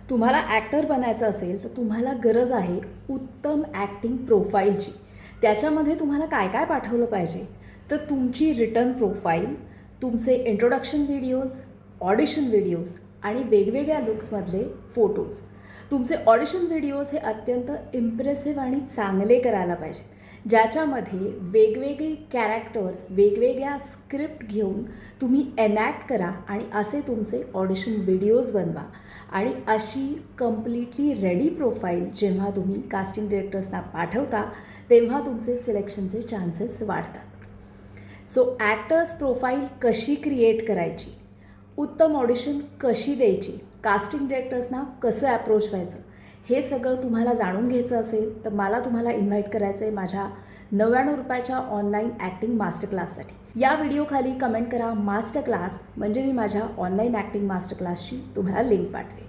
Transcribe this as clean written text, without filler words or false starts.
तुम्हाला ॲक्टर बनायचं असेल तर तुम्हाला गरज आहे उत्तम ॲक्टिंग प्रोफाईलची. त्याच्यामध्ये तुम्हाला काय काय पाठवलं पाहिजे तर तुमची रिटर्न प्रोफाईल, तुमचे इंट्रोडक्शन व्हिडिओज, ऑडिशन व्हिडिओज आणि वेगवेगळ्या लुक्समधले फोटोज. तुमचे ऑडिशन व्हिडिओज हे अत्यंत इम्प्रेसिव्ह आणि चांगले करायला पाहिजे, ज्याच्यामध्ये वेगवेगळी कॅरेक्टर्स, वेगवेगळ्या स्क्रिप्ट घेऊन तुम्ही एनॅक्ट करा आणि असे तुमचे ऑडिशन व्हिडिओज बनवा. आणि अशी कम्प्लिटली रेडी प्रोफाईल जेव्हा तुम्ही कास्टिंग डिरेक्टर्सना पाठवता तेव्हा तुमचे सिलेक्शनचे चान्सेस वाढतात. सो ॲक्टर्स प्रोफाईल कशी क्रिएट करायची, उत्तम ऑडिशन कशी द्यायची, कास्टिंग डिरेक्टर्सना कसं ॲप्रोच व्हायचं, हे सगळं तुम्हाला जाणून घ्यायचं असेल तर मला तुम्हाला इन्व्हाइट करायचं आहे माझ्या 99 रुपयाच्या ऑनलाईन ॲक्टिंग मास्टर क्लाससाठी. या व्हिडिओखाली कमेंट करा मास्टर क्लास, म्हणजे मी माझ्या ऑनलाईन ॲक्टिंग मास्टर क्लासची तुम्हाला लिंक पाठवेन.